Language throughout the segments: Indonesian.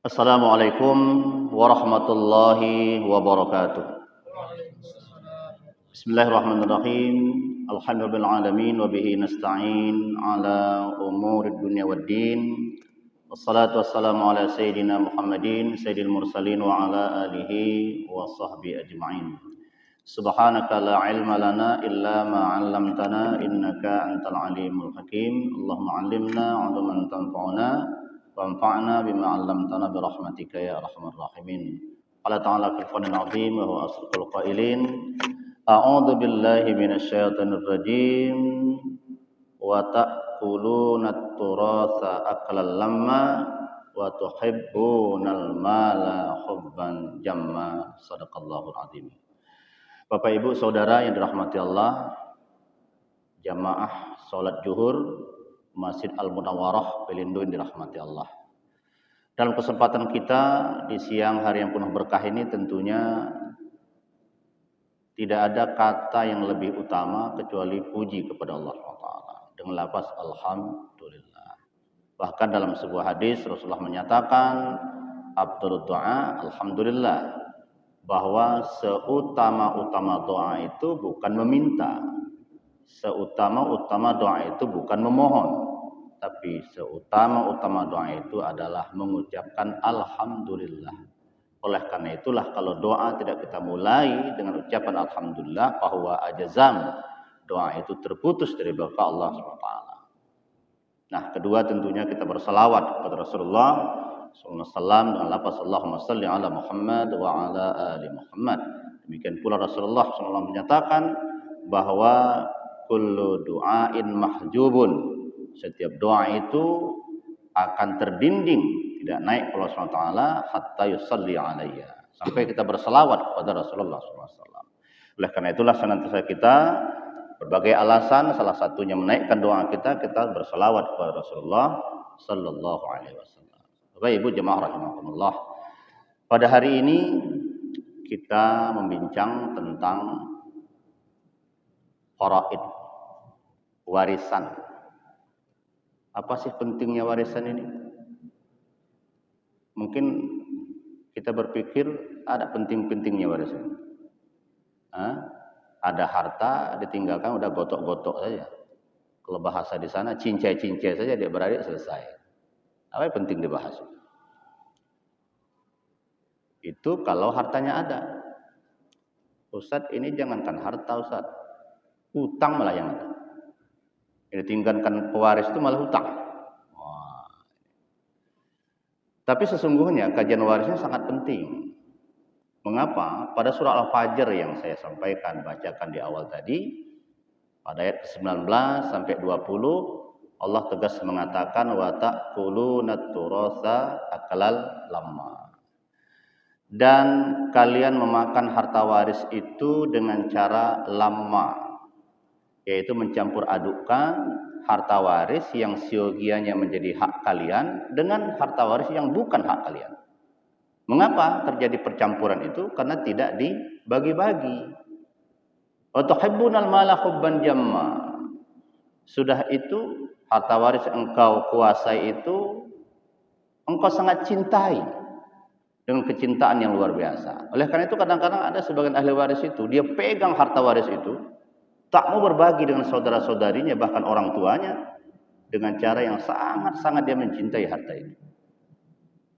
Assalamualaikum warahmatullahi wabarakatuh. Bismillahirrahmanirrahim. Alhamdulillah alamin wa bihi nasta'in ala umurid dunya waddin. Wassalatu wassalamu ala sayyidina Muhammadin sayyidil mursalin wa ala alihi wa sahbihi ajma'in. Subhanaka la ilma lana illa ma 'allamtana innaka antal alimul hakim. Allahumma 'allimna 'ilman tanfa'una wanfa'na bima 'allamtana bi rahmatika ya arhamar rahimin. Qala ta'ala fil Qur'anil 'azim wa huwa asdaqul qailin. A'udzu billahi minasy syaithanir rajim. Wa ta'kulunat turatsa aklan lamma wa tuhibbunal mala hubban jamma. Shadaqallahul 'azim. Bapak Ibu Saudara yang dirahmati Allah, jamaah salat zuhur Masjid Al-Munawwarah Pelindo yang dirahmati Allah. Dalam kesempatan kita di siang hari yang penuh berkah ini tentunya tidak ada kata yang lebih utama kecuali puji kepada Allah SWT dengan lafaz Alhamdulillah. Bahkan dalam sebuah hadis Rasulullah menyatakan afdhalud du'a Alhamdulillah, bahwa seutama-utama doa itu bukan meminta, seutama-utama doa itu bukan memohon, tapi seutama-utama doa itu adalah mengucapkan Alhamdulillah. Oleh karena itulah kalau doa tidak kita mulai dengan ucapan Alhamdulillah, bahwa ajazam, doa itu terputus dari berkah Allah SWT. Nah, kedua tentunya kita berselawat kepada Rasulullah SAW dengan lafaz Allahumma salli ala Muhammad wa ala ali Muhammad. Demikian pula Rasulullah SAW menyatakan bahwa kullu du'ain mahjubun, setiap doa itu akan terdinding, tidak naik ke Allah SWT hatta yusalli alayya, sampai kita berselawat kepada Rasulullah SAW. Oleh karena itulah senantiasa kita berbagai alasan, salah satunya menaikkan doa kita berselawat kepada Rasulullah sallallahu alaihi wasallam. Bapak Ibu jemaah rahimakumullah, pada hari ini kita membincang tentang faraid, warisan. Apa sih pentingnya warisan ini? Mungkin kita berpikir ada penting-pentingnya warisan. Ada harta ditinggalkan udah gotok-gotok saja. Kalau bahasa di sana cincai-cincai saja dia beradik selesai. Apa yang penting dibahas? Itu kalau hartanya ada. Ustadz, ini jangankan harta Ustadz, utang malah yang ada. Ini tinggalkan pewaris itu malah utang. Wah. Tapi sesungguhnya kajian warisnya sangat penting. Mengapa? Pada surah Al-Fajr yang saya sampaikan, bacakan di awal tadi, pada ayat 19 sampai 20, Allah tegas mengatakan wa ta'kulunat turatsa aklal lamma. Dan kalian memakan harta waris itu dengan cara lamma, yaitu mencampur adukkan harta waris yang siogianya menjadi hak kalian dengan harta waris yang bukan hak kalian. Mengapa terjadi percampuran itu? Karena tidak dibagi-bagi. Wa tuhibbunal mala hubban jamma. Sudah itu harta waris engkau kuasai itu engkau sangat cintai dengan kecintaan yang luar biasa. Oleh karena itu kadang-kadang ada sebagian ahli waris itu dia pegang harta waris itu, tak mau berbagi dengan saudara-saudarinya bahkan orang tuanya dengan cara yang sangat-sangat dia mencintai harta itu.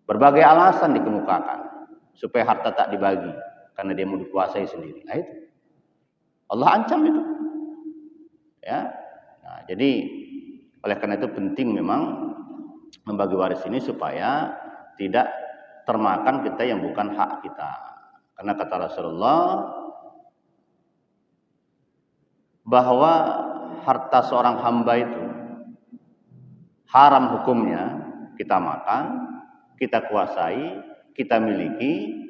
Berbagai alasan dikemukakan supaya harta tak dibagi karena dia mau dikuasai sendiri. Nah, itu Allah ancam itu. Ya. Nah, jadi oleh karena itu penting memang membagi waris ini supaya tidak termakan kita yang bukan hak kita. Karena kata Rasulullah bahwa harta seorang hamba itu haram hukumnya kita makan, kita kuasai, kita miliki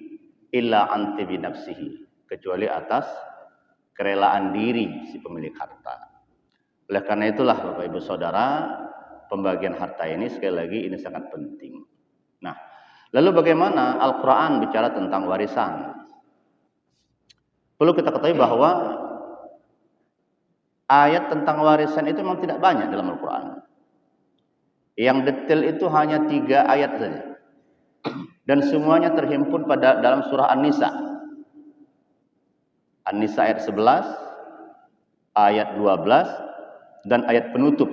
illa anti binafsihi, kecuali atas kerelaan diri si pemilik harta. Oleh karena itulah Bapak Ibu Saudara, pembagian harta ini sekali lagi ini sangat penting. Nah, lalu bagaimana Al-Quran bicara tentang warisan? Perlu kita ketahui bahwa ayat tentang warisan itu memang tidak banyak dalam Al-Quran. Yang detail itu hanya 3 ayat saja. Dan semuanya terhimpun pada dalam surah An-Nisa. An-Nisa ayat 11, ayat 12, dan ayat penutup,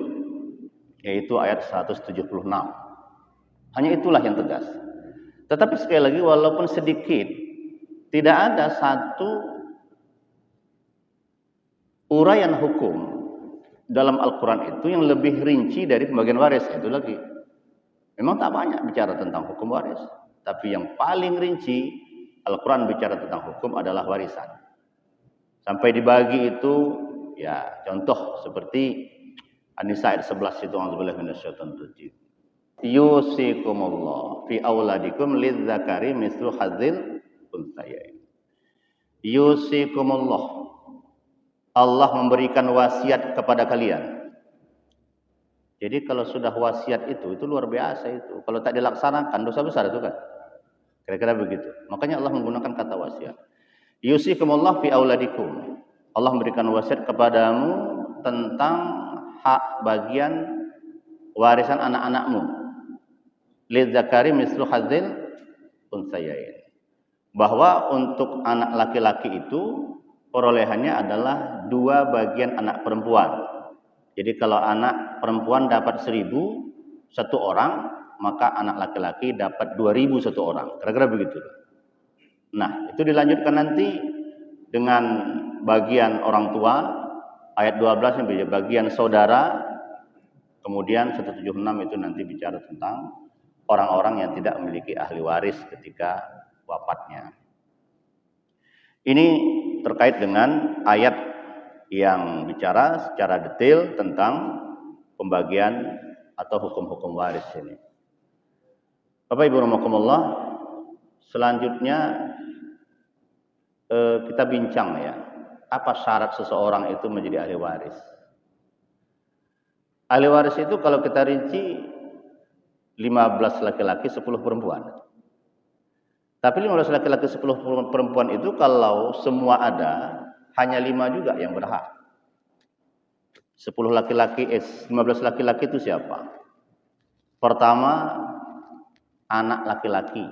yaitu ayat 176. Hanya itulah yang tegas. Tetapi sekali lagi, walaupun sedikit, tidak ada satu uraian hukum dalam Al-Quran itu yang lebih rinci dari pembagian waris. Itu lagi. Memang tak banyak bicara tentang hukum waris. Tapi yang paling rinci, Al-Quran bicara tentang hukum adalah warisan. Sampai dibagi itu, ya contoh seperti An-Nisa ayat 11 itu, a'udzubillahi minasyaitonir rajim. Yusikumullah fi auladikum lidzakari mislu hadzil unthayain. Yusikumullah, Allah memberikan wasiat kepada kalian. Jadi kalau sudah wasiat itu luar biasa itu. Kalau tak dilaksanakan dosa besar itu kan. Kira-kira begitu. Makanya Allah menggunakan kata wasiat. Yusikumullah fi auladikum. Allah memberikan wasiat kepadamu tentang hak bagian warisan anak-anakmu. Lidzakari mislu hadzil unthayain. Bahwa untuk anak laki-laki itu perolehannya adalah 2 bagian anak perempuan. Jadi kalau anak perempuan dapat 1.000 satu orang, maka anak laki-laki dapat 2.000 satu orang. Kira-kira begitu. Nah, itu dilanjutkan nanti dengan bagian orang tua, ayat 12 yang bagian saudara, kemudian 176 itu nanti bicara tentang orang-orang yang tidak memiliki ahli waris ketika wafatnya. Ini terkait dengan ayat yang bicara secara detail tentang pembagian atau hukum-hukum waris ini. Bapak Ibu rahimakumullah, selanjutnya kita bincang ya, apa syarat seseorang itu menjadi ahli waris. Ahli waris itu kalau kita rinci 15 laki-laki, 10 perempuan. Tapi 15 laki-laki, 10 perempuan itu kalau semua ada, hanya 5 juga yang berhak. 10 laki-laki, 15 laki-laki itu siapa? Pertama, anak laki-laki.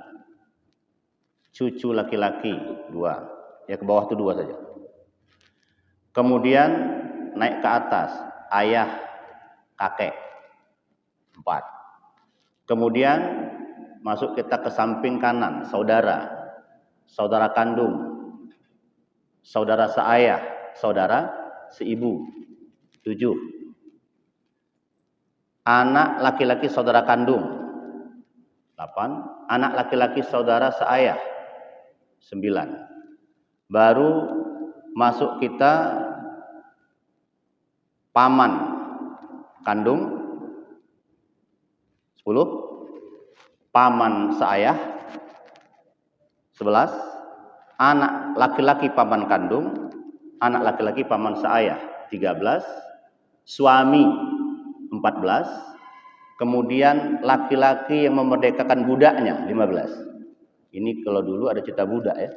Cucu laki-laki, 2. Ya ke bawah itu 2 saja. Kemudian naik ke atas, ayah, kakek, 4. Kemudian masuk kita ke samping kanan, saudara, saudara kandung, saudara seayah, saudara seibu, 7. Anak laki-laki saudara kandung, 8. Anak laki-laki saudara seayah, 9. Baru masuk kita paman kandung, 10. Paman seayah, 11. Anak laki-laki paman kandung, anak laki-laki paman seayah, 13. Suami, 14. Kemudian laki-laki yang memerdekakan budaknya, 15. Ini kalau dulu ada cita budak ya.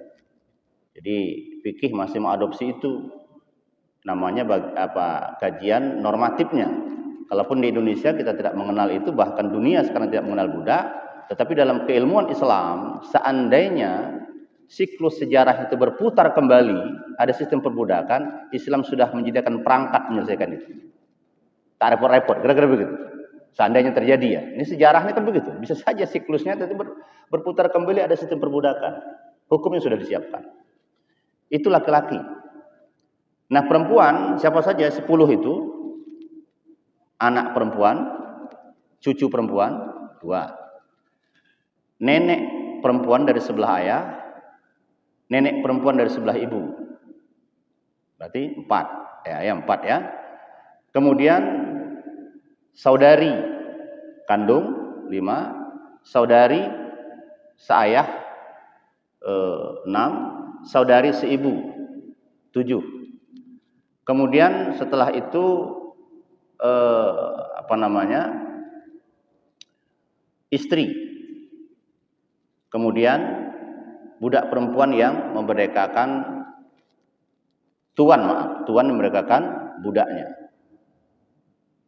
Jadi fikih masih mengadopsi itu. Namanya kajian normatifnya. Kalaupun di Indonesia kita tidak mengenal itu, bahkan dunia sekarang tidak mengenal budak, tetapi dalam keilmuan Islam, seandainya siklus sejarah itu berputar kembali, ada sistem perbudakan, Islam sudah menyediakan perangkat menyelesaikan itu. Tak repot-repot, kira-kira begitu. Seandainya terjadi ya. Ini sejarahnya kan begitu. Bisa saja siklusnya itu berputar kembali, ada sistem perbudakan. Hukumnya sudah disiapkan. Itu laki-laki. Nah perempuan, siapa saja 10 itu, anak perempuan, cucu perempuan, 2. Nenek perempuan dari sebelah ayah, nenek perempuan dari sebelah ibu. Berarti 4. Ya 4 ya. Kemudian saudari kandung, 5. Saudari seayah, 6. Saudari seibu, 7. Kemudian setelah itu istri, kemudian budak perempuan yang memerdekakan tuan yang memerdekakan budaknya.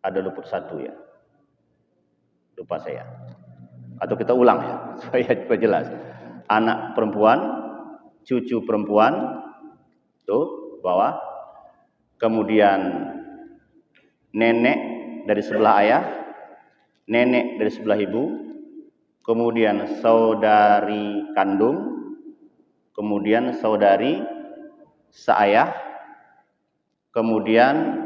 Ada luput 1 ya, lupa saya. Atau kita ulang ya, supaya jelas. Anak perempuan, cucu perempuan, tuh bawah. Kemudian nenek dari sebelah ayah, nenek dari sebelah ibu, kemudian saudari kandung, kemudian saudari seayah, kemudian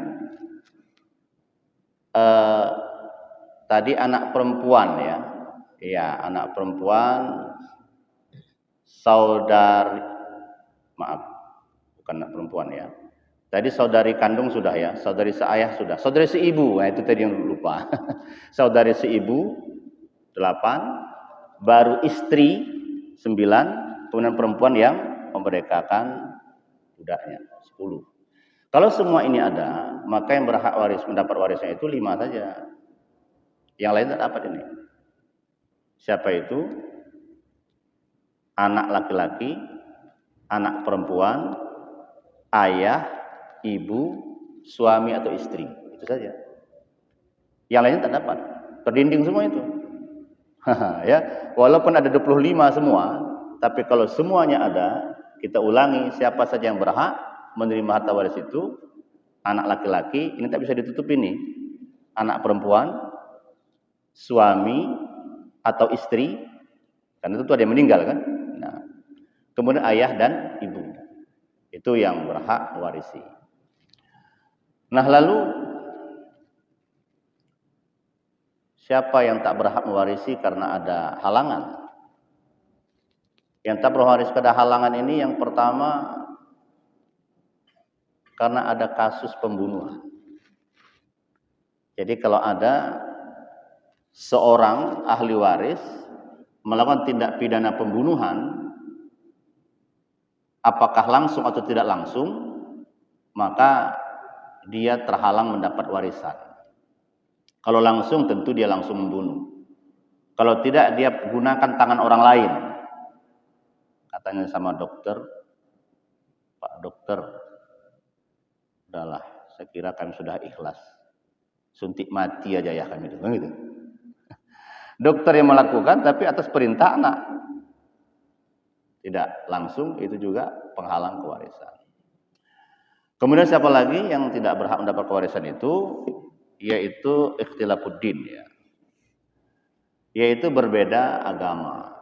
tadi anak perempuan ya. Iya, anak perempuan, saudari, maaf, bukan anak perempuan ya. Tadi saudari kandung sudah ya, saudari seayah sudah, saudari seibu, nah itu tadi yang lupa. Saudari seibu 8, baru istri 9, kemudian perempuan yang memerdekakan budaknya 10. Kalau semua ini ada, maka yang berhak waris mendapat warisnya itu 5 saja. Yang lain tak dapat ini. Siapa itu? Anak laki-laki, anak perempuan, ayah, ibu, suami atau istri. Itu saja. Yang lainnya tak dapat. Terdinding semua itu. Ya, walaupun ada 25 semua, tapi kalau semuanya ada, kita ulangi siapa saja yang berhak menerima harta waris itu. Anak laki-laki, ini tak bisa ditutup ini. Anak perempuan, suami atau istri, karena itu ada yang meninggal kan. Nah, kemudian ayah dan ibu, itu yang berhak mewarisi. Nah, lalu siapa yang tak berhak mewarisi karena ada halangan? Yang tak berhak mewarisi karena halangan ini yang pertama karena ada kasus pembunuhan. Jadi kalau ada seorang ahli waris melakukan tindak pidana pembunuhan, apakah langsung atau tidak langsung, maka dia terhalang mendapat warisan. Kalau langsung tentu dia langsung membunuh. Kalau tidak dia gunakan tangan orang lain. Katanya sama dokter, Pak dokter, udahlah, saya kira kami sudah ikhlas. Suntik mati aja ya kami itu. Gitu. Dokter yang melakukan tapi atas perintah anak. Tidak langsung, itu juga penghalang kewarisan. Kemudian siapa lagi yang tidak berhak mendapat kewarisan itu? Yaitu ikhtilafuddin ya. Yaitu berbeda agama.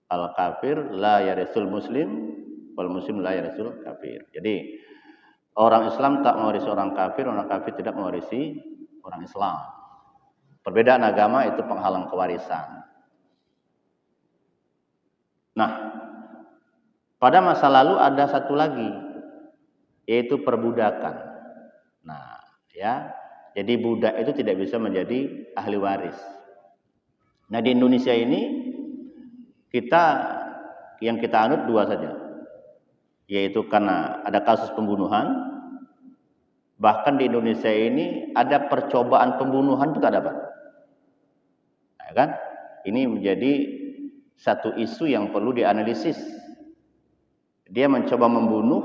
Al-kafir la yarisul muslim, wal muslim la yarisul kafir. Jadi orang Islam tak mewarisi orang kafir tidak mewarisi orang Islam. Perbedaan agama itu penghalang kewarisan. Nah, pada masa lalu ada satu lagi, yaitu perbudakan. Nah, ya, jadi budak itu tidak bisa menjadi ahli waris. Nah, di Indonesia ini yang kita anut 2 saja, yaitu karena ada kasus pembunuhan. Bahkan di Indonesia ini ada percobaan pembunuhan itu tak dapat. Nah, kan? Ini menjadi satu isu yang perlu dianalisis. Dia mencoba membunuh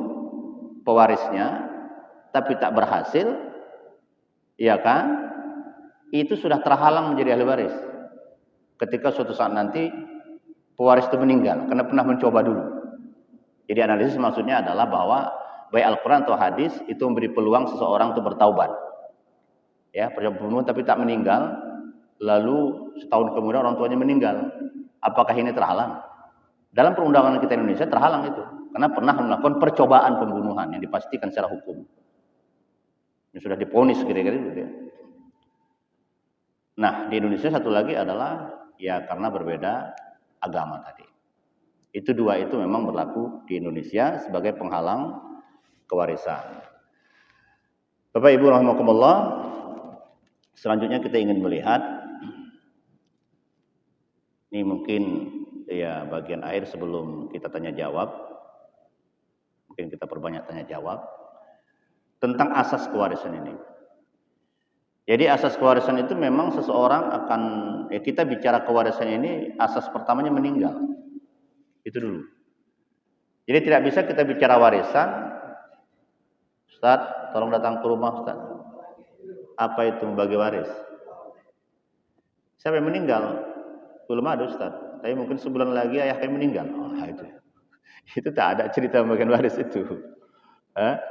pewarisnya, tapi tak berhasil, ya kan? Itu sudah terhalang menjadi ahli waris. Ketika suatu saat nanti pewaris itu meninggal, karena pernah mencoba dulu. Jadi analisis maksudnya adalah bahwa baik Al-Quran atau hadis itu memberi peluang seseorang untuk bertaubat. Ya, percobaan pembunuhan tapi tak meninggal, lalu setahun kemudian orang tuanya meninggal. Apakah ini terhalang? Dalam perundangan kita Indonesia terhalang itu, karena pernah melakukan percobaan pembunuhan yang dipastikan secara hukum. Ini sudah divonis kira-kira itu ya. Nah, di Indonesia satu lagi adalah ya karena berbeda agama tadi. Itu 2 itu memang berlaku di Indonesia sebagai penghalang kewarisan. Bapak Ibu rahimakumullah, selanjutnya kita ingin melihat, ini mungkin ya bagian akhir sebelum kita tanya jawab. Mungkin kita perbanyak tanya jawab tentang asas kewarisan ini. Jadi asas kewarisan itu memang seseorang akan, ya kita bicara kewarisan ini, asas pertamanya meninggal. Itu dulu. Jadi tidak bisa kita bicara warisan, Ustaz, tolong datang ke rumah Ustaz. Apa itu membagi waris? Siapa yang meninggal? Belum ada Ustaz. Tapi mungkin sebulan lagi ayah kami meninggal. Oh, itu. Itu tak ada cerita bagian waris itu. Hah?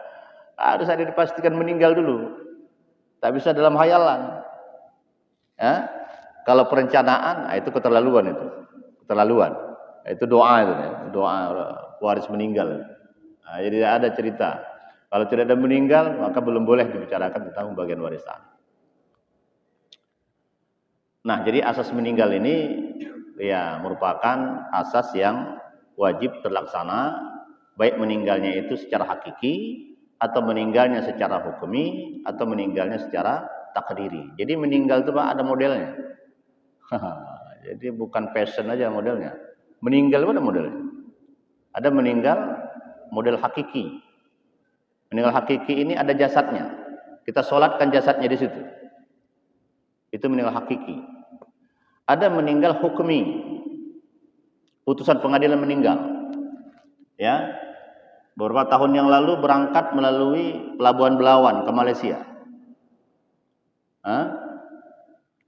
Harus ada dipastikan meninggal dulu. Tak bisa dalam hayalan. Ya? Kalau perencanaan, itu keterlaluan itu. Keterlaluan. Itu doa itu ya. Doa waris meninggal. Nah, jadi ada cerita. Kalau tidak ada meninggal, maka belum boleh dibicarakan tentang bagian warisan. Nah, jadi asas meninggal ini ya merupakan asas yang wajib terlaksana, baik meninggalnya itu secara hakiki atau meninggalnya secara hukumi atau meninggalnya secara takdiri. Jadi meninggal itu Pak ada modelnya. Jadi bukan passion aja modelnya. Meninggal itu ada modelnya. Ada meninggal model hakiki. Meninggal hakiki ini ada jasadnya. Kita sholatkan jasadnya di situ. Itu meninggal hakiki. Ada meninggal hukmi, putusan pengadilan meninggal. Ya, beberapa tahun yang lalu berangkat melalui Pelabuhan Belawan ke Malaysia.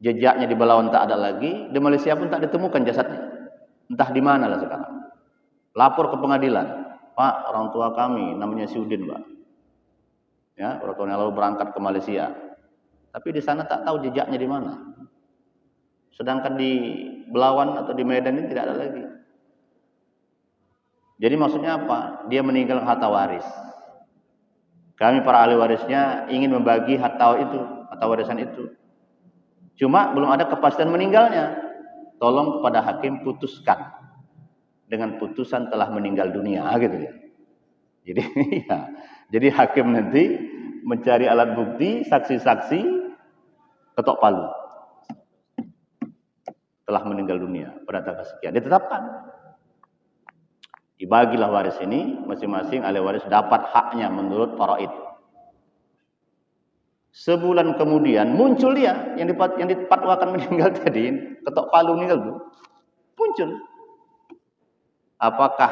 Jejaknya di Belawan tak ada lagi, di Malaysia pun tak ditemukan jasadnya. Entah di mana lah sekarang. Lapor ke pengadilan, Pak, orang tua kami namanya Syudin, Pak. Ya, beberapa tahun yang lalu berangkat ke Malaysia. Tapi di sana tak tahu jejaknya di mana. Sedangkan di Belawan atau di Medan ini tidak ada lagi. Jadi maksudnya apa? Dia meninggal harta waris. Kami para ahli warisnya ingin membagi harta itu, harta warisan itu. Cuma belum ada kepastian meninggalnya. Tolong kepada hakim putuskan dengan putusan telah meninggal dunia, gitu ya. Jadi ya, jadi hakim nanti mencari alat bukti, saksi-saksi, ketok palu. Telah meninggal dunia pada tanggal sekian, ditetapkan. Dibagilah waris ini, masing-masing ahli waris dapat haknya menurut faraid. Sebulan kemudian muncul dia yang dipatwakan meninggal tadi, ketok palu meninggal itu muncul. Apakah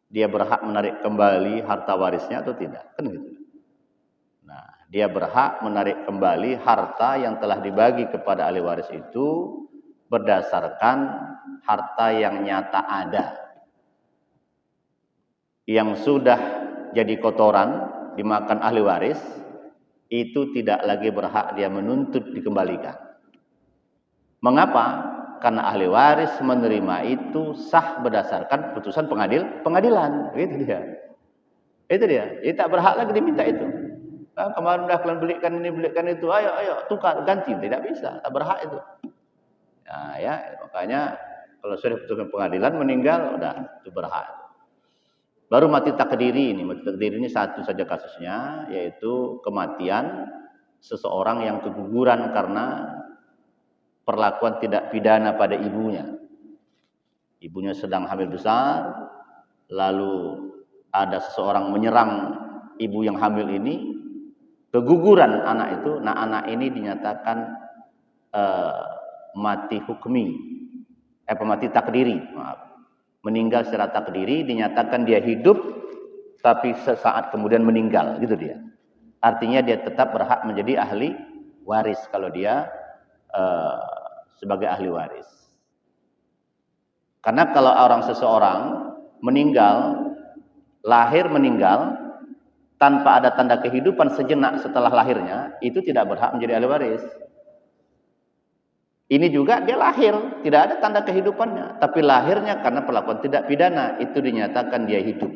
dia berhak menarik kembali harta warisnya atau tidak? Kan gitu. Nah, dia berhak menarik kembali harta yang telah dibagi kepada ahli waris itu berdasarkan harta yang nyata ada. Yang sudah jadi kotoran dimakan ahli waris itu tidak lagi berhak dia menuntut dikembalikan. Mengapa? Karena ahli waris menerima itu sah berdasarkan putusan pengadilan. Itu dia. Itu dia. Dia tak berhak lagi diminta itu. Kemarin dah kalian belikan ini, belikan itu, ayo tukar, ganti. Tidak bisa, tak berhak itu. Nah, ya, makanya kalau sudah putusan pengadilan meninggal, udah itu berhak. Baru mati takdiri ini. Mati takdiri ini satu saja kasusnya, yaitu kematian seseorang yang keguguran karena perlakuan tidak pidana pada ibunya. Ibunya sedang hamil besar, lalu ada seseorang menyerang ibu yang hamil ini, keguguran anak itu. Nah, anak ini dinyatakan mati hukmi, mati takdiri, maaf. Meninggal secara takdiri, dinyatakan dia hidup tapi sesaat kemudian meninggal, gitu dia. Artinya dia tetap berhak menjadi ahli waris kalau dia sebagai ahli waris. Karena kalau seseorang meninggal, lahir meninggal tanpa ada tanda kehidupan sejenak setelah lahirnya, itu tidak berhak menjadi ahli waris. Ini juga dia lahir, tidak ada tanda kehidupannya, tapi lahirnya karena perlakuan tidak pidana, itu dinyatakan dia hidup.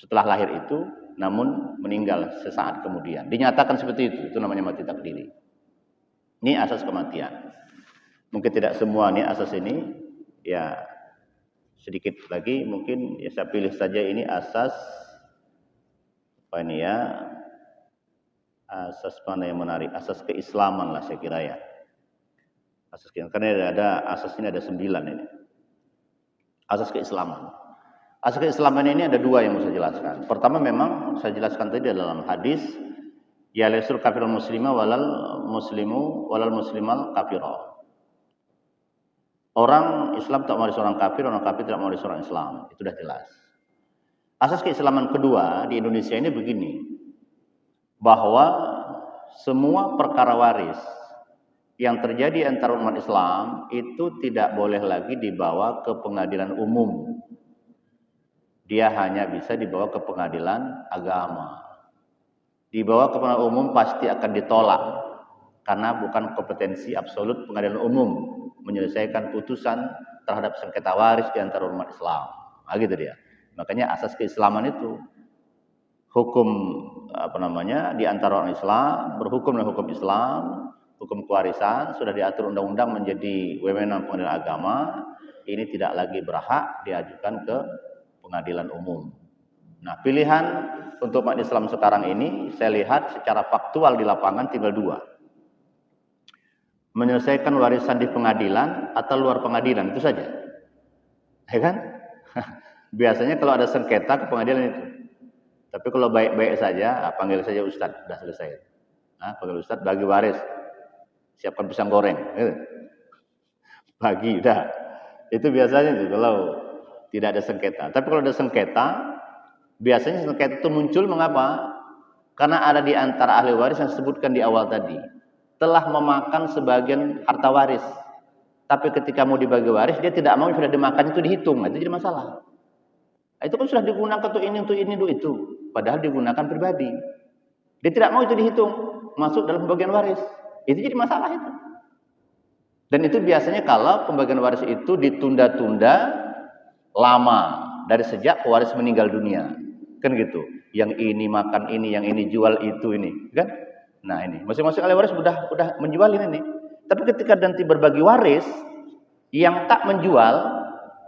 Setelah lahir itu, namun meninggal sesaat kemudian. Dinyatakan seperti itu namanya mati takdiri. Ini asas kematian. Mungkin tidak semua nih asas ini, ya sedikit lagi mungkin ya saya pilih saja ini asas apa ini ya, asas mana yang menarik, asas keislaman lah saya kira ya. Asas karena ada asas ini ada 9 ini. Asas keislaman. Asas keislaman ini ada 2 yang mau saya jelaskan. Pertama memang saya jelaskan tadi dalam hadis ya laysul kafirul muslima walal muslimu walal muslimal kafira. Orang Islam tak mewaris orang kafir, orang kafir tidak mewaris orang Islam. Itu sudah jelas. Asas keislaman kedua di Indonesia ini begini. Bahwa semua perkara waris yang terjadi antara umat Islam itu tidak boleh lagi dibawa ke pengadilan umum. Dia hanya bisa dibawa ke pengadilan agama. Dibawa ke pengadilan umum pasti akan ditolak karena bukan kompetensi absolut pengadilan umum menyelesaikan putusan terhadap sengketa waris di antara umat Islam. Nah, gitu dia. Makanya asas keislaman itu hukum di antara orang Islam berhukum dengan hukum Islam, hukum kewarisan sudah diatur undang-undang menjadi wewenang pengadilan agama. Ini tidak lagi berhak diajukan ke pengadilan umum. Nah, pilihan untuk umat Islam sekarang ini saya lihat secara faktual di lapangan tinggal dua. Menyelesaikan warisan di pengadilan atau luar pengadilan, itu saja. Ya kan? Biasanya kalau ada sengketa ke pengadilan itu. Tapi kalau baik-baik saja, panggil saja Ustadz, sudah selesai. Panggil Ustadz, bagi waris. Siapkan pisang goreng. Gitu. Bagi, udah. Itu biasanya itu kalau tidak ada sengketa. Tapi kalau ada sengketa, biasanya sengketa itu muncul mengapa? Karena ada di antara ahli waris yang disebutkan di awal tadi. Telah memakan sebagian harta waris. Tapi ketika mau dibagi waris, dia tidak mau sudah dimakan itu dihitung. Nah, itu jadi masalah. Itu kan sudah digunakan untuk ini, untuk itu. Padahal digunakan pribadi. Dia tidak mau itu dihitung. Masuk dalam pembagian waris. Itu jadi masalah itu. Dan itu biasanya kalau pembagian waris itu ditunda-tunda lama. Dari sejak pewaris meninggal dunia. Kan gitu. Yang ini makan ini, yang ini jual itu ini. Kan? Nah ini, masing-masing ahli waris sudah menjual ini. Tapi ketika nanti berbagi waris, yang tak menjual,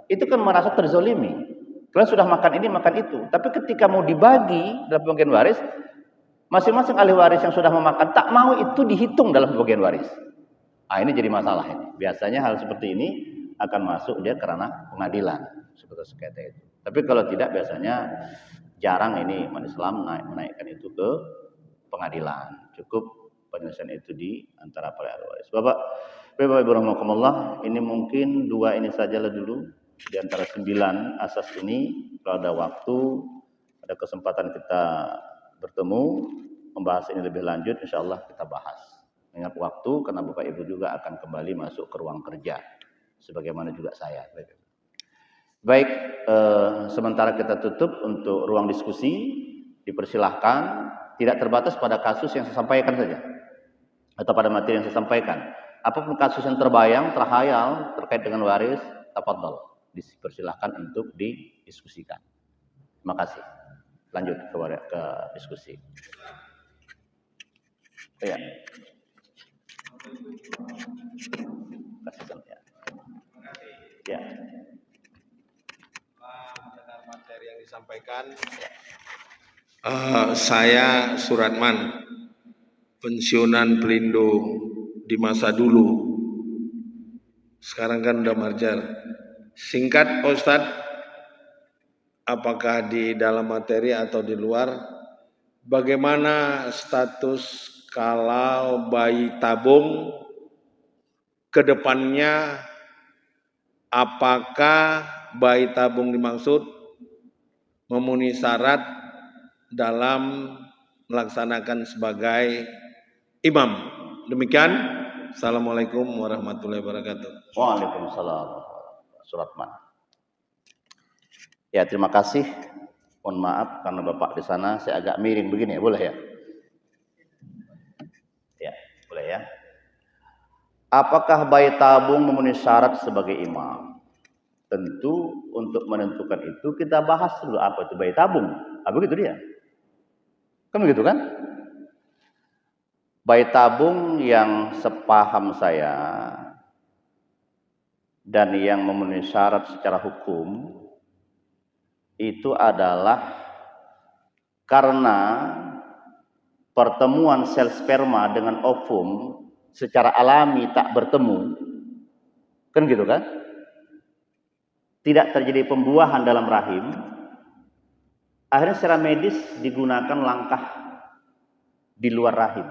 itu kan merasa terzolimi. Kalian sudah makan ini, makan itu. Tapi ketika mau dibagi dalam pembagian waris, masing-masing ahli waris yang sudah memakan, tak mau itu dihitung dalam pembagian waris. Nah ini jadi masalah ini. Biasanya hal seperti ini akan masuk dia karena pengadilan. Seperti sengketa itu. Tapi kalau tidak, biasanya jarang ini umat Islam menaikkan itu ke pengadilan. Cukup penyelesaian itu di antara para ahli waris. Bapak Ibu rahimakumullah, ini mungkin dua ini sajalah dulu di antara 9 asas ini. Kalau ada waktu, ada kesempatan kita bertemu membahas ini lebih lanjut, insyaallah kita bahas. Ingat waktu karena Bapak Ibu juga akan kembali masuk ke ruang kerja sebagaimana juga saya. Baik, sementara kita tutup untuk ruang diskusi, dipersilahkan. Tidak terbatas pada kasus yang saya sampaikan saja atau pada materi yang saya sampaikan. Apapun kasus yang terbayang, terhayal terkait dengan waris, tafadhol, dipersilahkan untuk didiskusikan. Terima kasih. Lanjut ke diskusi. Ya. Kasihkan ya. Ya. Mendengar materi yang disampaikan. Saya Suratman, pensiunan Pelindo di masa dulu. Sekarang kan udah marjar. Singkat Pak Ustadz, apakah di dalam materi atau di luar, bagaimana status kalau bayi tabung ke depannya, apakah bayi tabung dimaksud memenuhi syarat dalam melaksanakan sebagai imam. Demikian. Assalamualaikum warahmatullahi wabarakatuh. Waalaikumsalam. Suratman. Ya, terima kasih. Mohon maaf karena Bapak di sana saya agak miring begini, boleh ya? Ya, boleh ya. Apakah bayi tabung memenuhi syarat sebagai imam? Tentu untuk menentukan itu kita bahas dulu apa itu bayi tabung. Begitu dia. Kan begitu kan? Bayi tabung yang sepaham saya dan yang memenuhi syarat secara hukum itu adalah karena pertemuan sel sperma dengan ovum secara alami tak bertemu. Kan gitu kan? Tidak terjadi pembuahan dalam rahim. Akhirnya secara medis digunakan langkah di luar rahim.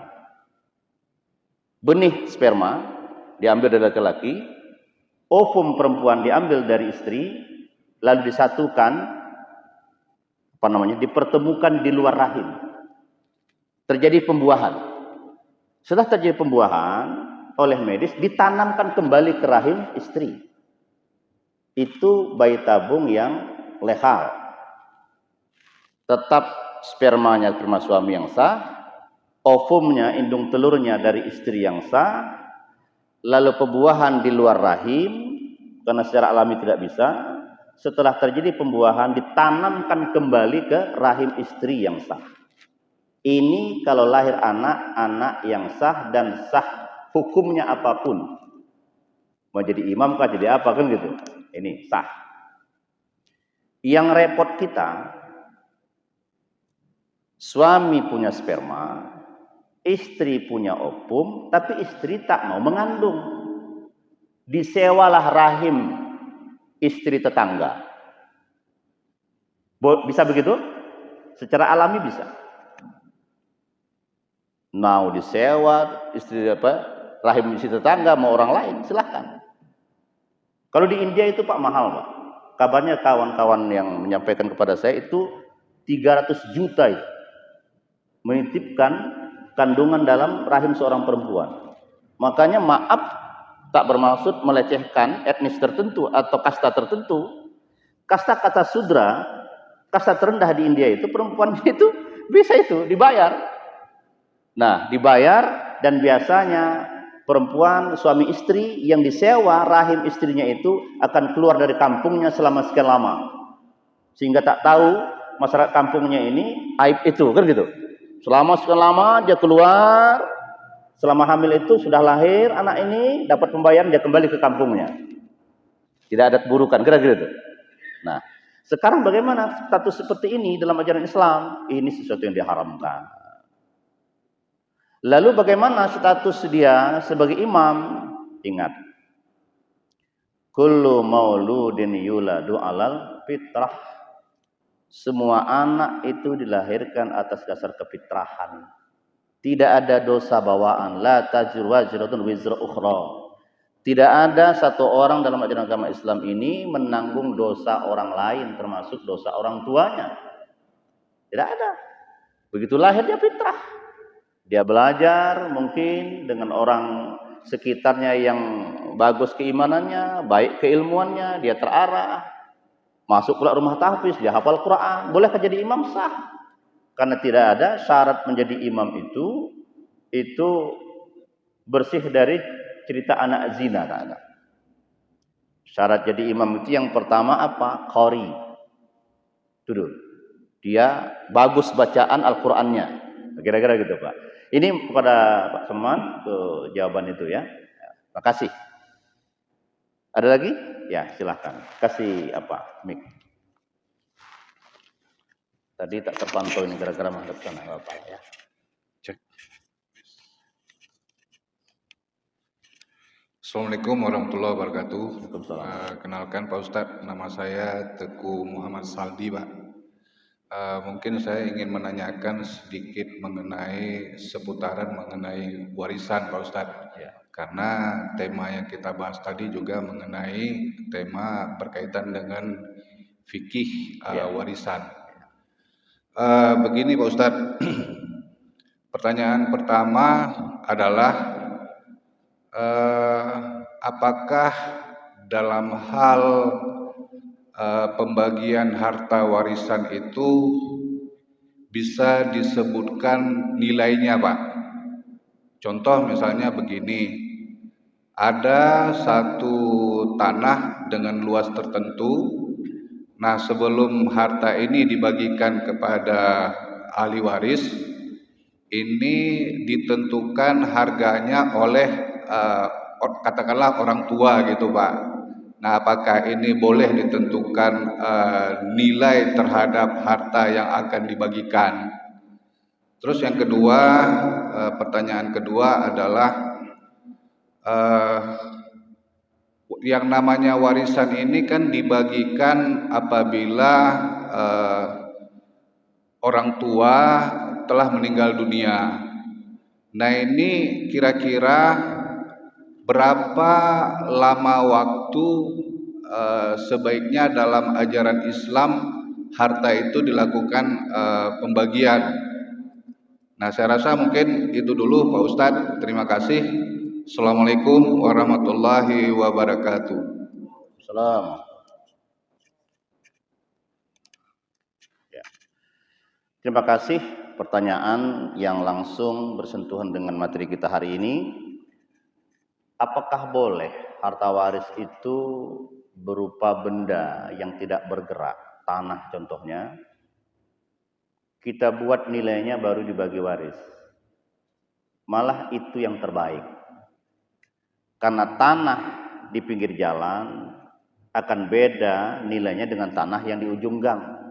Benih sperma diambil dari laki-laki, ovum perempuan diambil dari istri, lalu disatukan, dipertemukan di luar rahim. Terjadi pembuahan. Setelah terjadi pembuahan, oleh medis ditanamkan kembali ke rahim istri. Itu bayi tabung yang legal. Tetap spermanya sperma suami yang sah, ovumnya, indung telurnya dari istri yang sah, lalu pembuahan di luar rahim, karena secara alami tidak bisa. Setelah terjadi pembuahan ditanamkan kembali ke rahim istri yang sah. Ini kalau lahir anak yang sah dan sah hukumnya apapun. Mau jadi imam kah jadi apa kan gitu. Ini sah. Yang repot kita, suami punya sperma, istri punya ovum, tapi istri tak mau mengandung. Disewalah rahim istri tetangga. Bisa begitu? Secara alami bisa. Mau disewa istri rahim istri tetangga mau orang lain silahkan. Kalau di India itu Pak mahal Pak. Kabarnya kawan-kawan yang menyampaikan kepada saya itu 300 juta itu menitipkan kandungan dalam rahim seorang perempuan. Makanya maaf, tak bermaksud melecehkan etnis tertentu atau kasta tertentu. Kasta sudra, kasta terendah di India itu perempuan itu bisa itu dibayar. Nah, dibayar dan biasanya perempuan suami istri yang disewa rahim istrinya itu akan keluar dari kampungnya selama sekian lama. Sehingga tak tahu masyarakat kampungnya ini aib itu, kan gitu. Selama sekian lama dia keluar, selama hamil itu sudah lahir anak ini, dapat pembayaran, dia kembali ke kampungnya. Tidak ada keburukan, kira-kira itu. Nah, sekarang bagaimana status seperti ini dalam ajaran Islam? Ini sesuatu yang diharamkan. Lalu bagaimana status dia sebagai imam? Ingat, kullu mauludin yuladu alal fitrah. Semua anak itu dilahirkan atas dasar kefitrahan. Tidak ada dosa bawaan. La taziru waziratun wizra ukhra. Tidak ada satu orang dalam ajaran agama Islam ini menanggung dosa orang lain, termasuk dosa orang tuanya. Tidak ada. Begitu lahir dia fitrah. Dia belajar mungkin dengan orang sekitarnya yang bagus keimanannya, baik keilmuannya, dia terarah. Masuk pula rumah tahfiz, dia hafal Quran. Bolehkah jadi imam? Sah. Karena tidak ada syarat menjadi imam itu bersih dari cerita anak zina. Tak ada. Syarat jadi imam itu yang pertama apa? Qari. Itu dulu. Dia bagus bacaan Al-Qur'annya. Kira-kira gitu Pak. Ini kepada Pak Seman jawaban itu ya. Terima kasih. Ada lagi? Ya, silahkan. Kasih mic. Tadi tak terpantau ini gara-gara menghadap sana Bapak ya. Cek. Assalamualaikum warahmatullahi wabarakatuh. Kenalkan Pak Ustadz, nama saya Teguh Muhammad Saldi Pak. Mungkin saya ingin menanyakan sedikit mengenai seputaran mengenai warisan Pak Ustadz. Ya. Karena tema yang kita bahas tadi juga mengenai tema berkaitan dengan fikih warisan. Begini Pak Ustadz, pertanyaan pertama adalah apakah dalam hal pembagian harta warisan itu bisa disebutkan nilainya Pak? Contoh misalnya begini, ada satu tanah dengan luas tertentu. Nah, sebelum harta ini dibagikan kepada ahli waris, ini ditentukan harganya oleh katakanlah orang tua gitu Pak. Nah, apakah ini boleh ditentukan nilai terhadap harta yang akan dibagikan? Terus yang kedua, pertanyaan kedua adalah yang namanya warisan ini kan dibagikan apabila orang tua telah meninggal dunia. Nah, ini kira-kira berapa lama waktu sebaiknya dalam ajaran Islam harta itu dilakukan pembagian? Nah, saya rasa mungkin itu dulu Pak Ustadz. Terima kasih. Assalamualaikum warahmatullahi wabarakatuh. Salam. Ya. Terima kasih pertanyaan yang langsung bersentuhan dengan materi kita hari ini. Apakah boleh harta waris itu berupa benda yang tidak bergerak, tanah contohnya, kita buat nilainya baru dibagi waris? Malah itu yang terbaik. Karena tanah di pinggir jalan akan beda nilainya dengan tanah yang di ujung gang.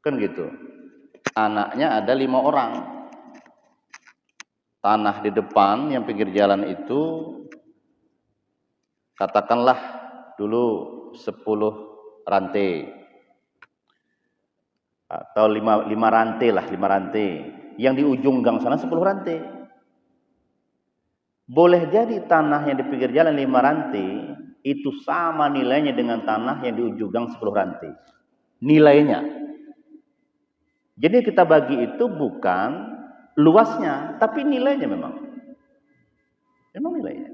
Kan gitu. Anaknya ada 5 orang. Tanah di depan yang pinggir jalan itu katakanlah dulu 10 rantai. Atau 5 rantai lah, 5 rantai. Yang di ujung gang sana 10 rantai. Boleh jadi tanah yang di pinggir jalan 5 rantai itu sama nilainya dengan tanah yang di ujung gang 10 rantai. Nilainya. Jadi kita bagi itu bukan luasnya, tapi nilainya memang. Memang nilainya.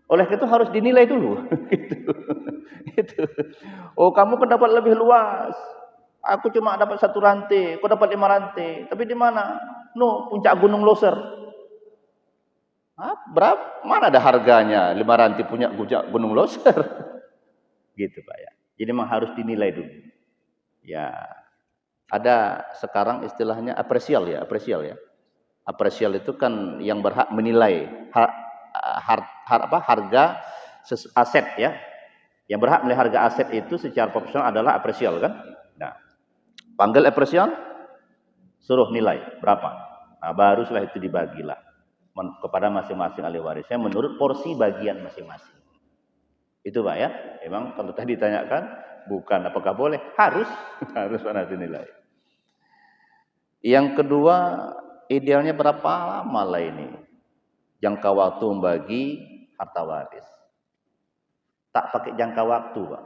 Oleh itu harus dinilai dulu. Gitu. Oh, kamu kan dapat lebih luas. Aku cuma dapat 1 rantai, kau dapat 5 rantai. Tapi di mana? No, puncak Gunung Loser. Berapa? Mana ada harganya 5 rantai punya Gunung Loser? Gitu Pak ya. Jadi memang harus dinilai dulu. Ya. Ada sekarang istilahnya apresial ya. Apresial itu kan yang berhak menilai harga aset ya. Yang berhak menilai harga aset itu secara profesional adalah apresial kan. Nah, panggil apresial, suruh nilai berapa. Nah, baru setelah itu dibagilah kepada masing-masing ahli warisnya menurut porsi bagian masing-masing. Itu Pak ya. Memang kalau tadi ditanyakan bukan apakah boleh, harus nanti nilai. Yang kedua, idealnya berapa lama lah ini jangka waktu membagi harta waris? Tak pakai jangka waktu Pak.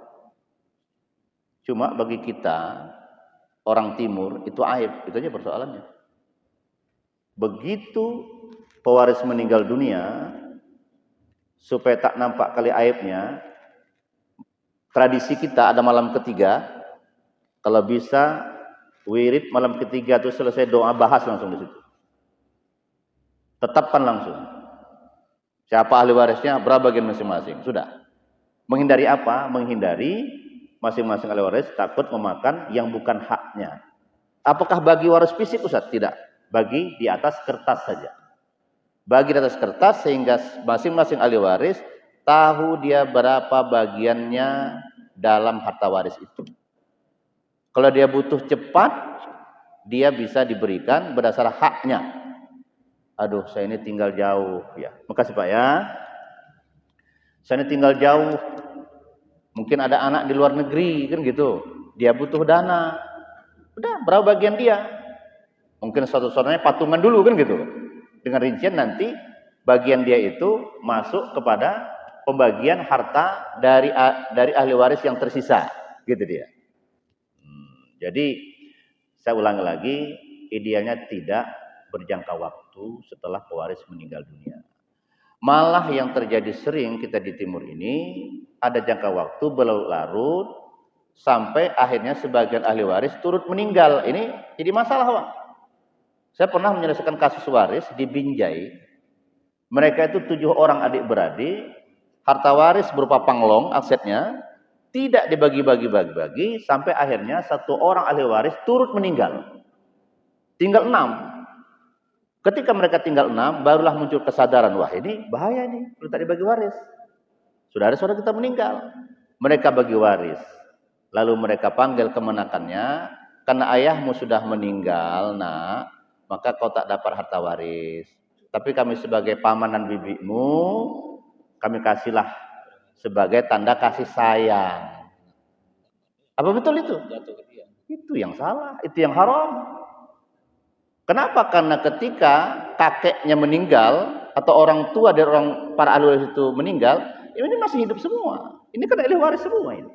Cuma bagi kita orang timur itu aib, itu aja persoalannya. Begitu pewaris meninggal dunia, supaya tak nampak kali aibnya, tradisi kita ada malam ketiga, kalau bisa wirid malam ketiga itu selesai doa bahas langsung di situ. Tetapkan langsung. Siapa ahli warisnya, berapa bagian masing-masing. Sudah. Menghindari apa? Menghindari masing-masing ahli waris takut memakan yang bukan haknya. Apakah bagi waris fisik Ustaz? Tidak. Bagi di atas kertas saja. Bagi di atas kertas sehingga masing-masing ahli waris tahu dia berapa bagiannya dalam harta waris itu. Kalau dia butuh cepat, dia bisa diberikan berdasar haknya. Aduh, saya ini tinggal jauh ya. Makasih Pak ya. Saya ini tinggal jauh. Mungkin ada anak di luar negeri kan gitu. Dia butuh dana. Udah, berapa bagian dia? Mungkin satu-satunya patungan dulu kan gitu. Dengan rincian nanti bagian dia itu masuk kepada pembagian harta dari ahli waris yang tersisa. Gitu dia. Jadi saya ulangi lagi, idealnya tidak berjangka waktu setelah pewaris meninggal dunia. Malah yang terjadi sering kita di timur ini, ada jangka waktu berlarut-larut sampai akhirnya sebagian ahli waris turut meninggal. Ini jadi masalah Pak. Saya pernah menyelesaikan kasus waris di Binjai. Mereka itu 7 orang adik-beradik, harta waris berupa panglong asetnya, tidak dibagi-bagi sampai akhirnya 1 orang ahli waris turut meninggal. Tinggal 6. Ketika mereka tinggal 6, barulah muncul kesadaran, wah ini bahaya nih, kalau tak dibagi waris. Saudara-saudara kita meninggal. Mereka bagi waris. Lalu mereka panggil kemenakannya, karena ayahmu sudah meninggal, nak, maka kau tak dapat harta waris. Tapi kami sebagai pamanan bibimu, kami kasihlah sebagai tanda kasih sayang. Apa betul itu? Itu yang salah, itu yang haram. Kenapa? Karena ketika kakeknya meninggal atau orang tua dari para ahli waris itu meninggal, ini masih hidup semua. Ini kan ahli waris semua ini.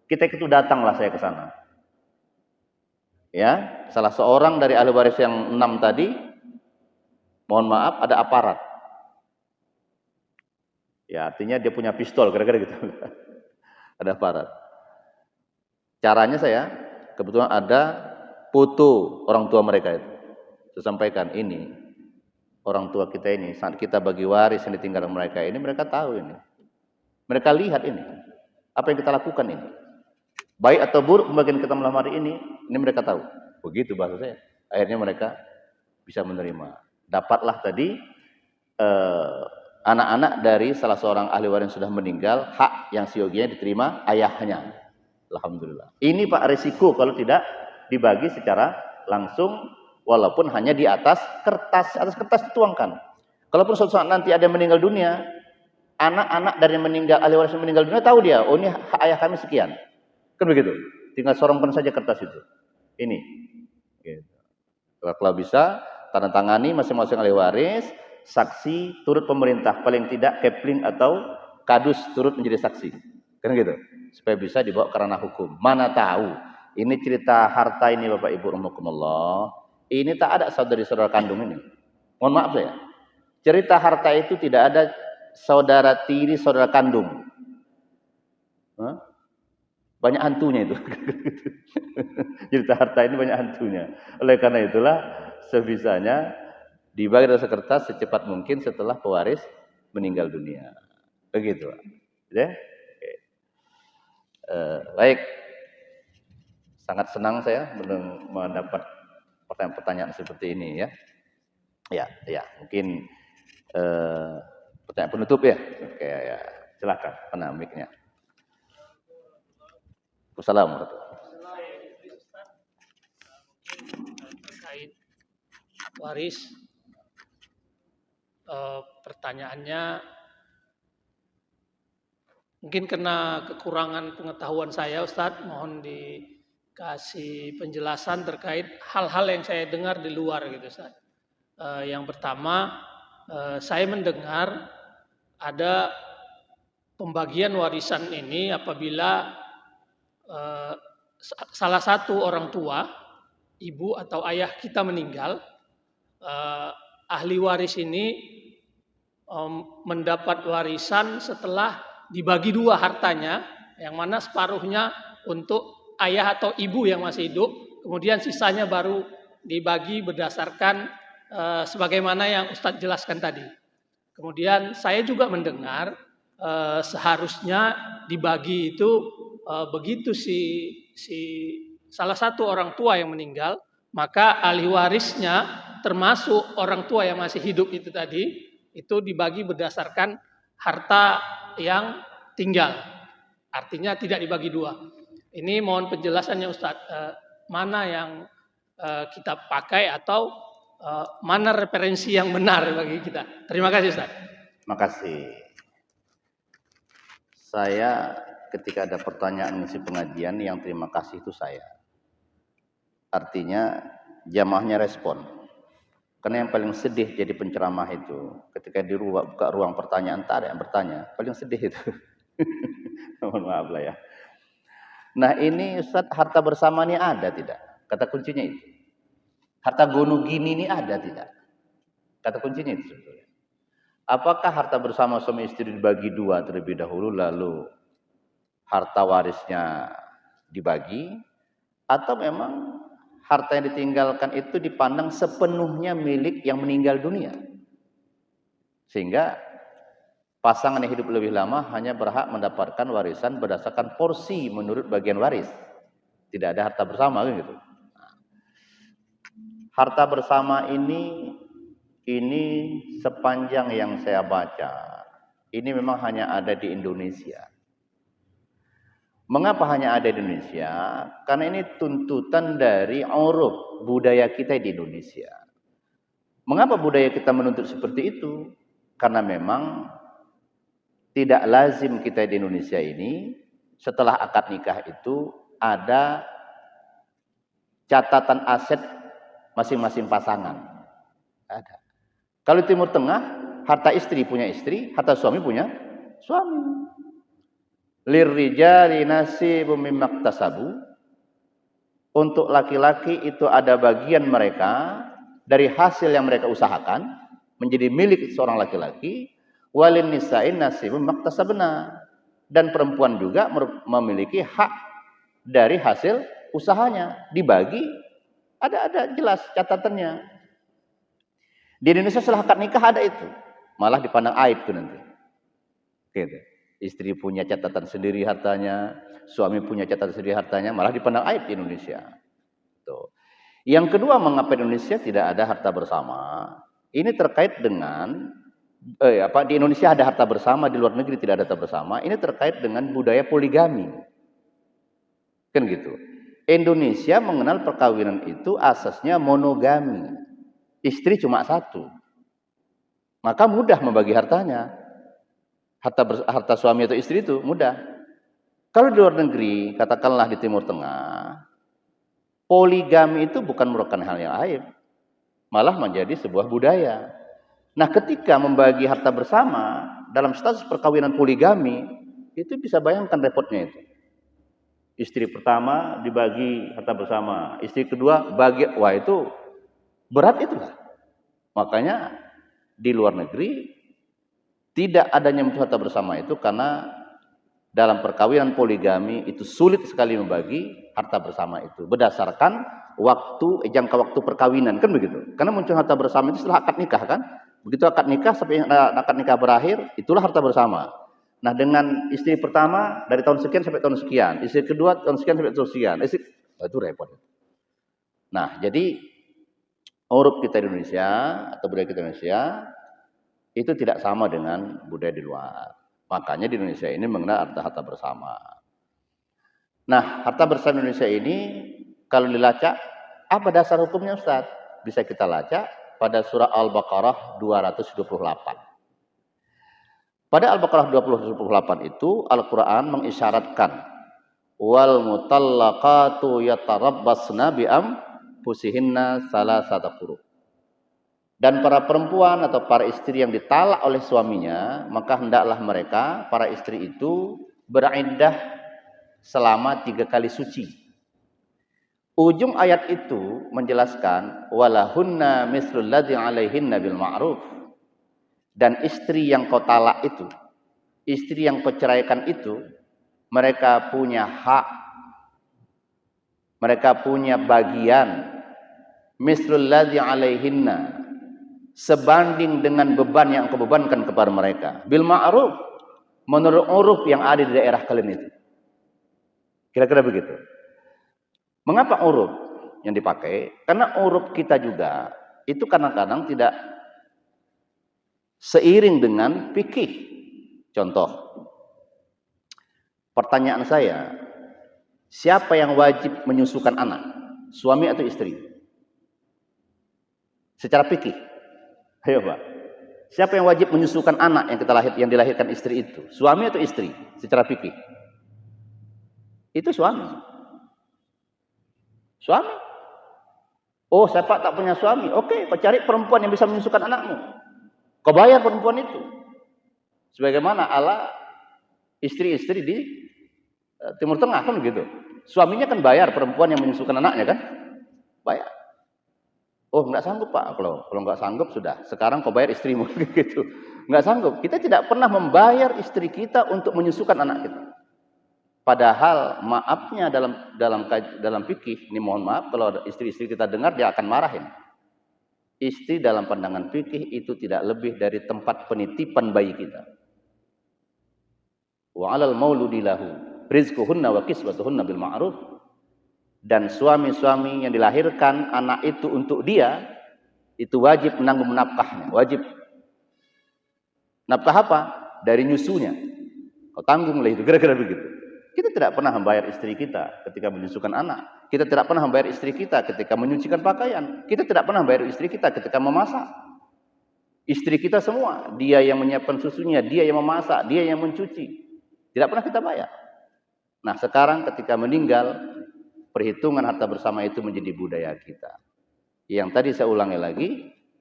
Kita itu datanglah saya ke sana. Ya, salah seorang dari ahli waris yang 6 tadi Mohon maaf, ada aparat. Ya, artinya dia punya pistol, kira-kira gitu. Ada aparat. Caranya saya, kebetulan ada foto orang tua mereka itu. Saya sampaikan, ini orang tua kita ini, saat kita bagi waris yang ditinggalkan mereka ini, mereka tahu ini. Mereka lihat ini. Apa yang kita lakukan ini. Baik atau buruk pembagian kita malam hari ini mereka tahu. Begitu bahasa saya. Akhirnya mereka bisa menerima. Dapatlah tadi anak-anak dari salah seorang ahli waris yang sudah meninggal, hak yang siogianya diterima ayahnya. Alhamdulillah. Ini Pak resiko kalau tidak dibagi secara langsung, walaupun hanya di atas kertas dituangkan. Kalaupun suatu saat nanti ada yang meninggal dunia, anak-anak dari meninggal, ahli waris yang meninggal dunia tahu dia, oh ini hak ayah kami sekian. Kan begitu. Tinggal sorongkan saja kertas itu. Ini. Gitu. Kalau bisa, tanda tangani masing-masing ahli waris, saksi turut pemerintah, paling tidak kepling atau kadus turut menjadi saksi. Kan gitu. Supaya bisa dibawa ke ranah hukum. Mana tahu, ini cerita harta ini Bapak Ibu rahimakumullah, ini tak ada saudari-saudara kandung ini. Mohon maaf saya. Cerita harta itu tidak ada saudara tiri, saudara kandung. Hah? Banyak hantunya itu. Cerita harta ini banyak hantunya. Oleh karena itulah sebisanya dibagi dalam kertas secepat mungkin setelah pewaris meninggal dunia. Begitu. Ya? Oke. Baik. Sangat senang saya mendapat pertanyaan-pertanyaan seperti ini ya. Ya, mungkin pertanyaan penutup ya. Oke, ya. Silakan penamiknya. Wassalamualaikum. Terkait waris, pertanyaannya mungkin karena kekurangan pengetahuan saya, Ustadz, mohon dikasih penjelasan terkait hal-hal yang saya dengar di luar gitu, Ustadz. Yang pertama, saya mendengar ada pembagian warisan ini apabila salah satu orang tua, ibu atau ayah kita meninggal, ahli waris ini mendapat warisan setelah dibagi dua hartanya, yang mana separuhnya untuk ayah atau ibu yang masih hidup, kemudian sisanya baru dibagi berdasarkan sebagaimana yang Ustadz jelaskan tadi. Kemudian saya juga mendengar seharusnya dibagi itu begitu si salah satu orang tua yang meninggal, maka ahli warisnya termasuk orang tua yang masih hidup itu tadi, itu dibagi berdasarkan harta yang tinggal. Artinya tidak dibagi dua. Ini mohon penjelasannya Ustadz, mana yang kita pakai atau mana referensi yang benar bagi kita. Terima kasih Ustadz. Terima kasih. Saya ketika ada pertanyaan mengisi pengajian, yang terima kasih itu saya. Artinya jamaahnya respon. Karena yang paling sedih jadi penceramah itu ketika buka ruang pertanyaan tak ada yang bertanya, paling sedih itu. Mohon maaf lah ya. Nah ini Ustadz, harta bersama ini ada tidak? Kata kuncinya itu. Harta gono gini ini ada tidak? Kata kuncinya itu sebetulnya. Apakah harta bersama suami istri dibagi dua terlebih dahulu lalu harta warisnya dibagi, atau memang harta yang ditinggalkan itu dipandang sepenuhnya milik yang meninggal dunia, sehingga pasangan yang hidup lebih lama hanya berhak mendapatkan warisan berdasarkan porsi menurut bagian waris, tidak ada harta bersama gitu. Harta bersama ini sepanjang yang saya baca ini memang hanya ada di Indonesia. Mengapa hanya ada di Indonesia? Karena ini tuntutan dari uruf budaya kita di Indonesia. Mengapa budaya kita menuntut seperti itu? Karena memang tidak lazim kita di Indonesia ini setelah akad nikah itu ada catatan aset masing-masing pasangan. Ada. Kalau Timur Tengah, harta istri punya istri, harta suami punya suami. Lirrijali nasibum mimma iktasabu. Untuk laki-laki itu ada bagian mereka dari hasil yang mereka usahakan. menjadi milik seorang laki-laki, walin nisa'in nasibun maktasabna, dan perempuan juga memiliki hak dari hasil usahanya, dibagi, ada jelas catatannya. Di Indonesia setelah akad nikah ada itu, malah dipandang aib tuh nanti. Gitu. Istri punya catatan sendiri hartanya, suami punya catatan sendiri hartanya, malah dipandang aib di Indonesia. Tuh. Yang kedua, mengapa di Indonesia tidak ada harta bersama? Ini terkait dengan di Indonesia ada harta bersama, di luar negeri tidak ada harta bersama. Ini terkait dengan budaya poligami. Kan gitu. Indonesia mengenal perkawinan itu asasnya monogami. Istri cuma satu. Maka mudah membagi hartanya. Harta suami atau istri itu mudah. Kalau di luar negeri, katakanlah di Timur Tengah, poligami itu bukan merupakan hal yang aib, malah menjadi sebuah budaya. Nah, ketika membagi harta bersama dalam status perkawinan poligami, itu bisa bayangkan repotnya itu. Istri pertama dibagi harta bersama, istri kedua bagi, wah itu berat itu. Makanya di luar negeri tidak adanya harta bersama itu karena dalam perkawinan poligami itu sulit sekali membagi harta bersama itu berdasarkan jangka waktu perkawinan, kan begitu. Karena muncul harta bersama itu setelah akad nikah kan. Begitu akad nikah sampai akad nikah berakhir, itulah harta bersama. Nah, dengan istri pertama dari tahun sekian sampai tahun sekian, istri kedua tahun sekian sampai tahun sekian, itu repot. Nah, jadi uruf kita di Indonesia atau budaya kita di Indonesia itu tidak sama dengan budaya di luar. Makanya di Indonesia ini mengenal harta bersama. Nah, harta bersama Indonesia ini kalau dilacak, apa dasar hukumnya Ustaz? Bisa kita lacak pada surah Al-Baqarah 228. Pada Al-Baqarah 228 itu Al-Quran mengisyaratkan wal mutallaqatu yatarabbasna bi anfusihinna salasata quru. Dan para perempuan atau para istri yang ditalak oleh suaminya, maka hendaklah mereka, para istri itu beriddah selama 3 kali suci. Ujung ayat itu menjelaskan walahunna mislul ladzi 'alaihinna bil ma'ruf. Dan istri yang kau talak itu, istri yang kau ceraikan itu, mereka punya hak, mereka punya bagian mislul ladzi 'alaihinna, sebanding dengan beban yang kau bebankan kepada mereka. Bil ma'ruf, menurut uruf yang ada di daerah kalian itu. Kira-kira begitu. Mengapa uruf yang dipakai? Karena uruf kita juga itu kadang-kadang tidak seiring dengan fikih. Contoh, pertanyaan saya, siapa yang wajib menyusukan anak? Suami atau istri? Secara fikih. Ayo Pak. Siapa yang wajib menyusukan anak yang dilahirkan istri itu? Suami atau istri? Secara fikih. Itu suami. Suami. Oh, saya Pak tak punya suami. Oke, kau cari perempuan yang bisa menyusukan anakmu. Kau bayar perempuan itu. Sebagaimana ala istri-istri di Timur Tengah kan begitu. Suaminya kan bayar perempuan yang menyusukan anaknya kan? Bayar. Oh, enggak sanggup Pak. Kalau enggak sanggup sudah. Sekarang kau bayar istrimu gitu. Enggak sanggup. Kita tidak pernah membayar istri kita untuk menyusukan anak kita. Padahal maafnya dalam fikih, ini mohon maaf kalau istri-istri kita dengar dia akan marahin. Istri dalam pandangan fikih itu tidak lebih dari tempat penitipan bayi kita. Wa 'alal mauludi lahu rizquhunna wa kiswatuhunna bil ma'ruf. Dan suami-suami yang dilahirkan anak itu untuk dia, itu wajib menanggung nafkahnya, wajib. Nafkah apa? Dari nyusunya. Kau tanggunglah itu, kira-kira begitu. Kita tidak pernah membayar istri kita ketika menyusukan anak. Kita tidak pernah membayar istri kita ketika menyucikan pakaian. Kita tidak pernah membayar istri kita ketika memasak. Istri kita semua, dia yang menyiapkan susunya, dia yang memasak, dia yang mencuci. Tidak pernah kita bayar. Nah, sekarang ketika meninggal, perhitungan harta bersama itu menjadi budaya kita. Yang tadi saya ulangi lagi,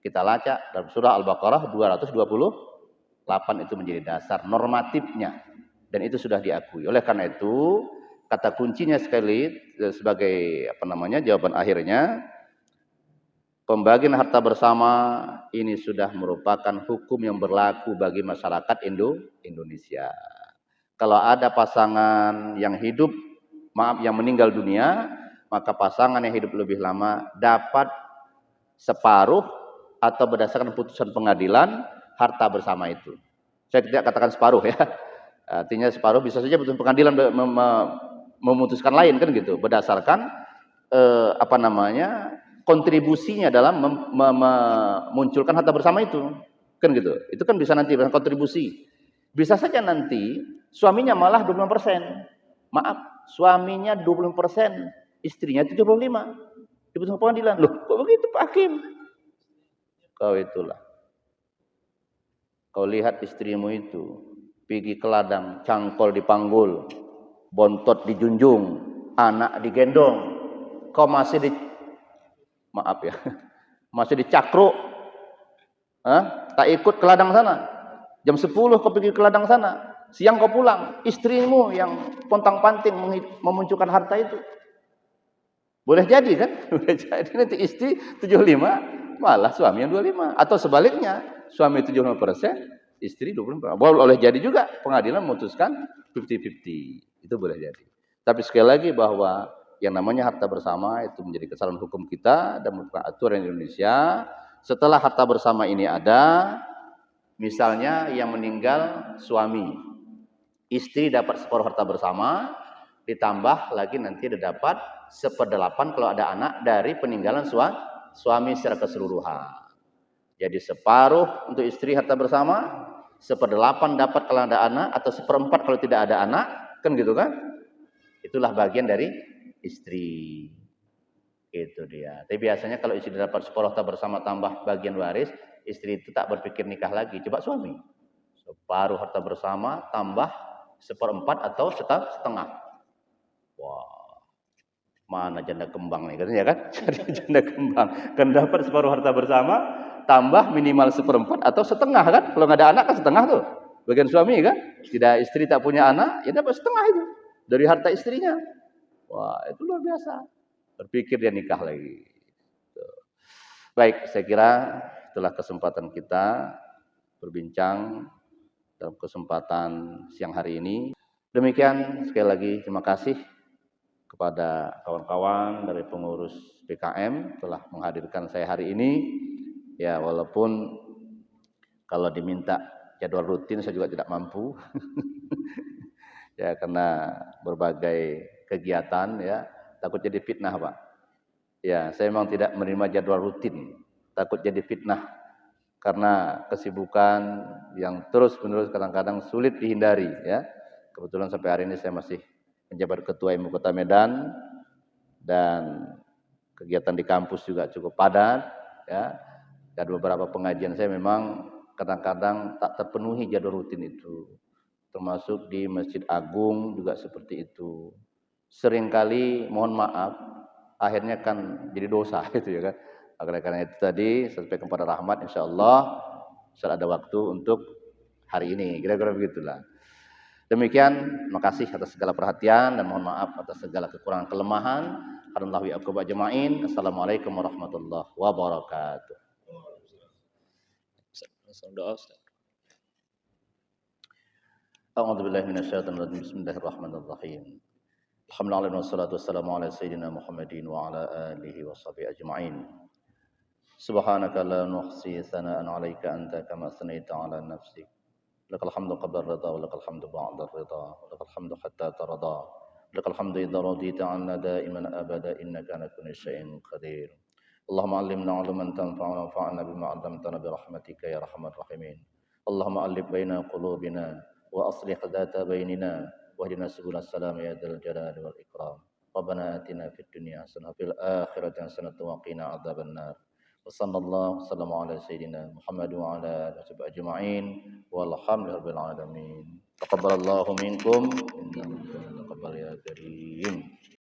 kita lacak dalam surah Al-Baqarah 228 itu menjadi dasar normatifnya. Dan itu sudah diakui. Oleh karena itu, kata kuncinya sekali sebagai jawaban akhirnya, pembagian harta bersama ini sudah merupakan hukum yang berlaku bagi masyarakat Indonesia. Kalau ada pasangan yang hidup, yang meninggal dunia, maka pasangan yang hidup lebih lama dapat separuh atau berdasarkan putusan pengadilan harta bersama itu. Saya tidak katakan separuh ya. Artinya separuh bisa saja putusan pengadilan memutuskan lain kan gitu, berdasarkan kontribusinya dalam memunculkan harta bersama itu. Kan gitu. Itu kan bisa nanti kontribusi. Bisa saja nanti suaminya malah 25%. Maaf, suaminya 25%, istrinya 75%. Diputuskan pengadilan. Loh, kok begitu Pak Hakim? Kau itulah. Kau lihat istrimu itu pergi ke ladang, cangkol dipanggul, bontot dijunjung, anak digendong. Kau masih masih dicakruk. Tak ikut ke ladang sana. Jam 10 kau pergi ke ladang sana. Siang kau pulang. Istrimu yang pontang-panting memunculkan harta itu. Boleh jadi kan? Boleh jadi nanti istri 75, malah suami yang 25. Atau sebaliknya, suami 75%, istri 25%. Boleh jadi juga pengadilan memutuskan 50-50. Itu boleh jadi. Tapi sekali lagi bahwa yang namanya harta bersama itu menjadi kesalahan hukum kita dan merupakan aturan Indonesia. Setelah harta bersama ini ada, misalnya yang meninggal suami, istri dapat separuh harta bersama, ditambah lagi nanti dapat 1/8 kalau ada anak dari peninggalan suami secara keseluruhan. Jadi separuh untuk istri harta bersama, 1/8 dapat kalau ada anak, atau 1/4 kalau tidak ada anak, kan gitu kan? Itulah bagian dari istri. Itu dia. Tapi biasanya kalau istri dapat separuh harta bersama tambah bagian waris, istri itu tak berpikir nikah lagi. Coba suami. Separuh harta bersama tambah 1/4 atau setengah. Wah, mana janda kembang nih katanya kan? Jadi janda kembang kan dapat separuh harta bersama tambah minimal 1/4 atau setengah kan? Kalau nggak ada anak kan setengah tuh. Bagian suami kan? Tidak, istri tak punya anak, ya dapat setengah itu dari harta istrinya. Wah, itu luar biasa. Berpikir dia nikah lagi. Baik, saya kira itulah kesempatan kita berbincang dalam kesempatan siang hari ini. Demikian, sekali lagi terima kasih kepada kawan-kawan dari pengurus PKM telah menghadirkan saya hari ini. Ya, walaupun kalau diminta jadwal rutin saya juga tidak mampu. Ya, karena berbagai kegiatan ya, takut jadi fitnah, Pak. Ya, saya memang tidak menerima jadwal rutin, takut jadi fitnah karena kesibukan yang terus-menerus kadang-kadang sulit dihindari ya. Kebetulan sampai hari ini saya masih menjabat Ketua MUI Kota Medan dan kegiatan di kampus juga cukup padat ya. Dan beberapa pengajian saya memang kadang-kadang tak terpenuhi jadwal rutin itu. Termasuk di Masjid Agung juga seperti itu. Seringkali mohon maaf, akhirnya kan jadi dosa itu ya kan. Karena itu tadi sampai kepada rahmat, insya Allah ada waktu untuk hari ini. Kira-kira begitulah. Demikian, terima kasih atas segala perhatian dan mohon maaf atas segala kekurangan kelemahan. Alhamdulillah wa ajma'in. Assalamualaikum warahmatullahi wabarakatuh. A'udzubillahi minasyaitonir rajim. Bismillahirrahmanirrahim. Alhamdulillah wassalatu wassalamu ala sayyidina Muhammadin wa ala alihi washabihi ajma'in. Subhanaka la nuhsi thana'an 'alaika anta kama thanaita 'ala nafsik. Lakal hamdu qabla ar-ridha wa lakal hamdu ba'da ar-ridha wa lakal hamdu hatta tarda. Lakal hamdu idza radita 'anna da'iman abada innaka 'ala kulli syai'in qadir. Allahumma 'allimna 'ilman tanfa'una wanfa'na bima 'allamtana bi rahmatika ya arhamar rahimin. Allahumma alif baina qulubina wa aslih dhata bainina wahdina subulas salam ya dzal jalali wal ikram. Rabbana atina fid dunya hasanah fil akhirati hasanah wa qina adzabannar. Wa sallallahu wasallam ala sayyidina Muhammad wa ala alihi ajma'in walhamdulillahi alamin. Taqabbalallahu minkum innahu taqabbal ya karim.